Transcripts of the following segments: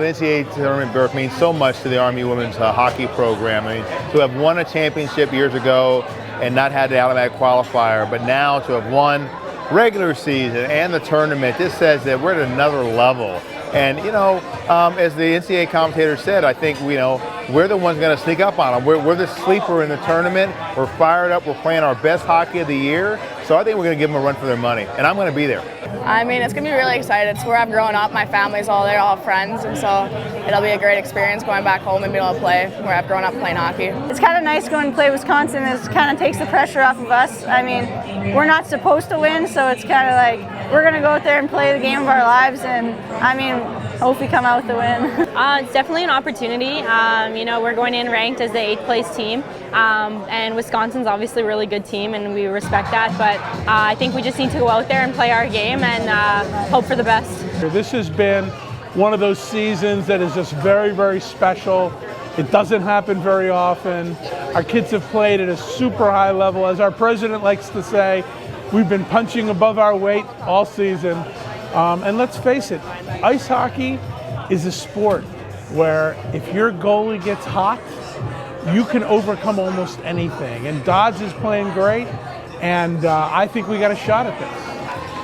of NCAA tournament berth means so much to the RMU women's hockey program. I mean, to have won a championship years ago and not had the automatic qualifier, but now to have won regular season and the tournament, this says that we're at another level. And, you know, as the NCAA commentator said, I think, you know, we're the ones going to sneak up on them. We're the sleeper in the tournament. We're fired up. We're playing our best hockey of the year. So I think we're going to give them a run for their money. And I'm going to be there. I mean, it's going to be really exciting. It's where I've grown up. My family's all there, all friends. And so it'll be a great experience going back home and being able to play where I've grown up playing hockey. It's kind of nice going to play Wisconsin. It kind of takes the pressure off of us. I mean, we're not supposed to win, so it's kind of like we're going to go out there and play the game of our lives. And, I mean, hope we come out with the win. It's definitely an opportunity. You know, we're going in ranked as the 8th place team, and Wisconsin's obviously a really good team, and we respect that. But I think we just need to go out there and play our game and hope for the best. This has been one of those seasons that is just very, very special. It doesn't happen very often. Our kids have played at a super high level. As our president likes to say, we've been punching above our weight all season. And let's face it, ice hockey is a sport where if your goalie gets hot, you can overcome almost anything. And Dodds is playing great, and I think we got a shot at this.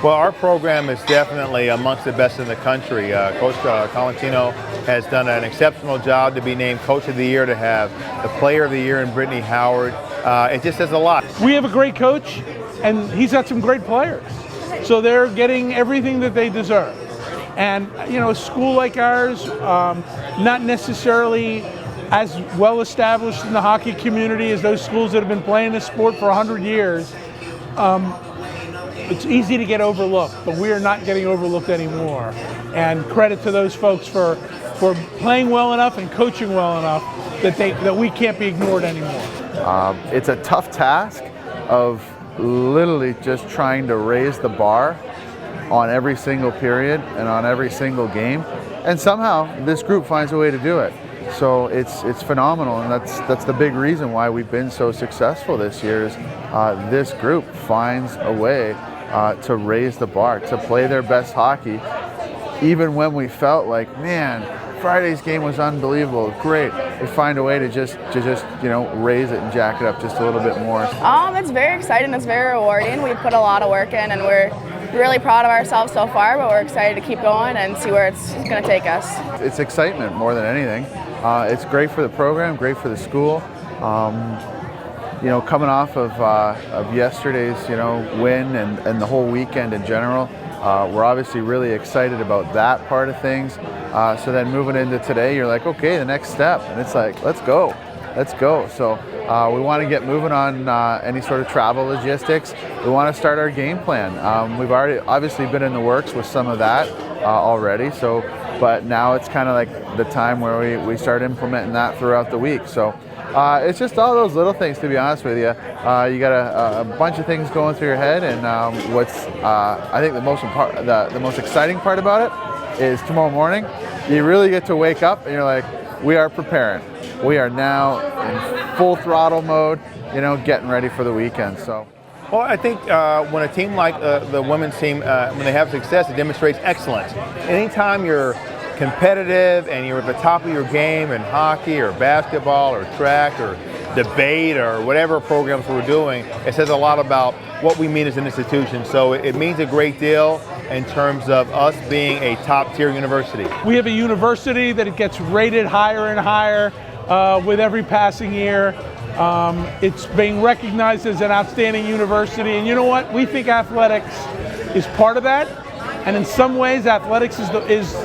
Well, our program is definitely amongst the best in the country. Coach Colontino has done an exceptional job to be named Coach of the Year, to have the Player of the Year in Brittany Howard. It just says a lot. We have a great coach, and he's got some great players. So they're getting everything that they deserve. And, you know, a school like ours, not necessarily as well established in the hockey community as those schools that have been playing this sport for 100 years, it's easy to get overlooked, but we are not getting overlooked anymore. And credit to those folks for playing well enough and coaching well enough that we can't be ignored anymore. It's a tough task of literally just trying to raise the bar on every single period and on every single game, and somehow this group finds a way to do it. So it's phenomenal, and that's the big reason why we've been so successful this year. Is this group finds a way to raise the bar, to play their best hockey, even when we felt like, man, Friday's game was unbelievable, great. We find a way to just you know, raise it and jack it up just a little bit more. It's very exciting. It's very rewarding. We put a lot of work in, and we're really proud of ourselves so far, but we're excited to keep going and see where it's going to take us. It's excitement more than anything. It's great for the program, great for the school. You know, coming off of yesterday's, you know, win and the whole weekend in general, we're obviously really excited about that part of things. So then moving into today, you're like, okay, the next step, and it's like, let's go. So we want to get moving on any sort of travel logistics. We want to start our game plan. We've already obviously been in the works with some of that already. So, but now it's kind of like the time where we start implementing that throughout the week. So it's just all those little things, to be honest with you. You got a bunch of things going through your head, and what's I think the most exciting part about it is tomorrow morning. You really get to wake up and you're like, we are preparing. We are now in full throttle mode, you know, getting ready for the weekend. So. Well, I think when a team like the women's team, when they have success, it demonstrates excellence. Anytime you're competitive and you're at the top of your game in hockey or basketball or track or debate or whatever programs we're doing, it says a lot about what we mean as an institution. So it means a great deal in terms of us being a top-tier university. We have a university that it gets rated higher and higher with every passing year. It's being recognized as an outstanding university, and you know what? We think athletics is part of that, and in some ways athletics is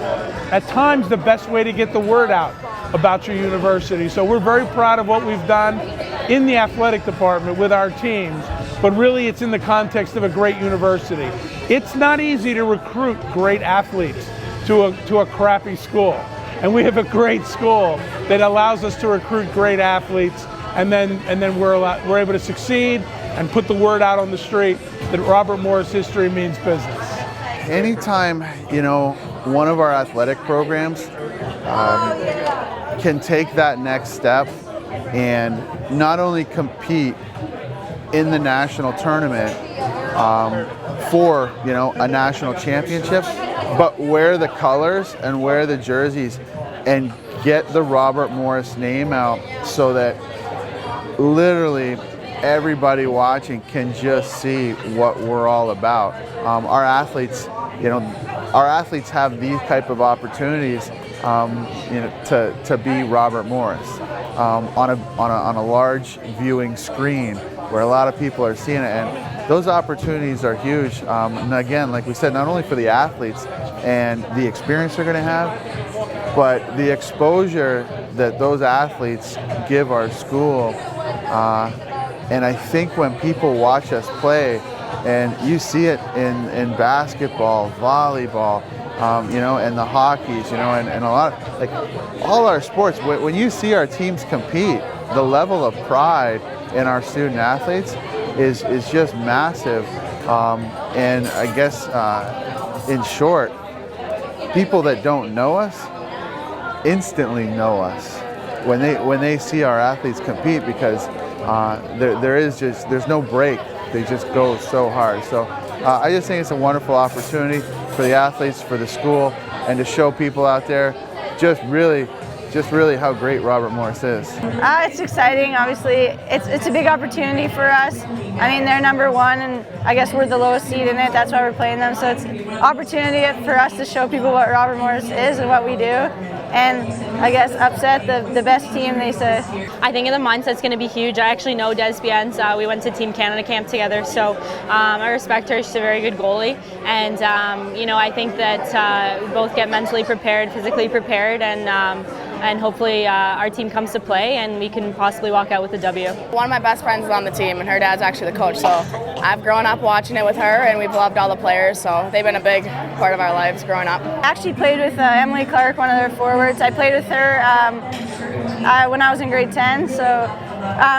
at times the best way to get the word out about your university. So we're very proud of what we've done in the athletic department with our teams, but really it's in the context of a great university. It's not easy to recruit great athletes to a crappy school, and we have a great school that allows us to recruit great athletes, and then we're able to succeed and put the word out on the street that Robert Morris history means business. Anytime, you know, one of our athletic programs can take that next step and not only compete in the national tournament for, you know, a national championship, but wear the colors and wear the jerseys and get the Robert Morris name out so that literally everybody watching can just see what we're all about. Our athletes, our athletes have these type of opportunities, to be Robert Morris on a large viewing screen where a lot of people are seeing it, and those opportunities are huge. And again, like we said, not only for the athletes and the experience they're going to have, but the exposure that those athletes give our school. And I think when people watch us play, and you see it in basketball, volleyball, and the hockeys, and a lot of, like, all our sports, when you see our teams compete, the level of pride in our student athletes is just massive. And I guess, in short, people that don't know us instantly know us when they see our athletes compete, because there's no break. They just go so hard. So I just think it's a wonderful opportunity for the athletes, for the school, and to show people out there just really how great Robert Morris is. It's exciting. Obviously, it's a big opportunity for us. I mean, they're #1, and I guess we're the lowest seed in it. That's why we're playing them. So it's an opportunity for us to show people what Robert Morris is and what we do, and I guess upset the best team, they say. I think the mindset's going to be huge. I actually know Des Biens. We went to Team Canada camp together, so I respect her. She's a very good goalie, and I think that we both get mentally prepared, physically prepared, and hopefully our team comes to play and we can possibly walk out with a W. One of my best friends is on the team, and her dad's actually the coach, so I've grown up watching it with her, and we've loved all the players, so they've been a big part of our lives growing up. I actually played with Emily Clark, one of their forwards. I played with her when I was in grade 10, so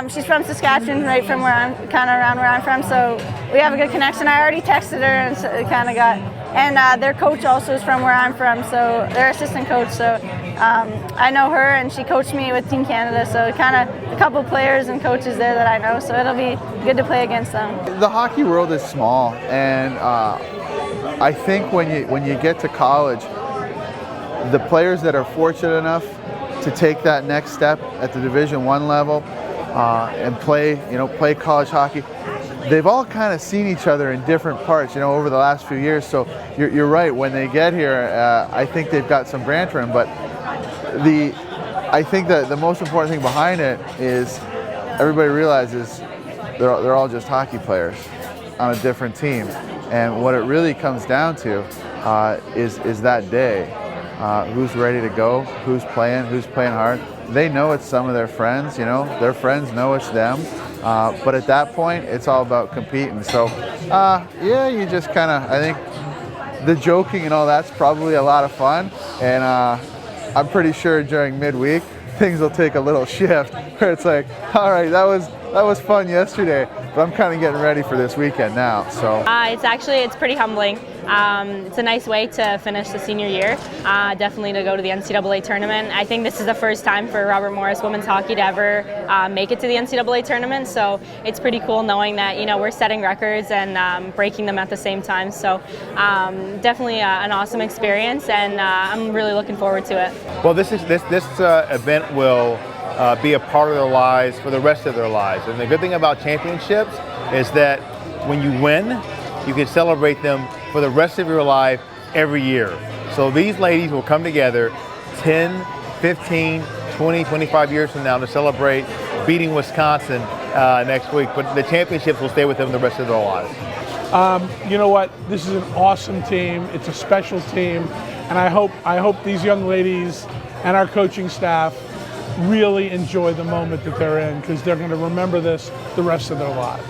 she's from Saskatchewan, right from around where I'm from, so we have a good connection. I already texted her and kind of got, and their coach also is from where I'm from, so their assistant coach, so I know her, and she coached me with Team Canada, so kind of a couple players and coaches there that I know, so it'll be good to play against them. The hockey world is small, and I think when you get to college, the players that are fortunate enough to take that next step at the Division I level and play college hockey, they've all kind of seen each other in different parts, over the last few years. So you're right. When they get here, I think they've got some banter in. But I think that the most important thing behind it is everybody realizes they're all just hockey players on a different team, and what it really comes down to is that day. Who's ready to go? Who's playing hard? They know it's some of their friends. Their friends know it's them. But at that point, it's all about competing. So, you just kind of, I think the joking and all that's probably a lot of fun. And I'm pretty sure during midweek, things will take a little shift where it's like, all right, that was fun yesterday, but I'm kind of getting ready for this weekend now. So it's pretty humbling. It's a nice way to finish the senior year, definitely to go to the NCAA tournament. I think this is the first time for Robert Morris women's hockey to ever make it to the NCAA tournament, so it's pretty cool knowing that we're setting records and breaking them at the same time. So definitely an awesome experience, and I'm really looking forward to it. Well, this event will be a part of their lives for the rest of their lives. And the good thing about championships is that when you win, you can celebrate them for the rest of your life every year. So these ladies will come together 10, 15, 20, 25 years from now to celebrate beating Wisconsin next week. But the championships will stay with them the rest of their lives. You know what? This is an awesome team. It's a special team. And I hope these young ladies and our coaching staff really enjoy the moment that they're in, because they're going to remember this the rest of their lives.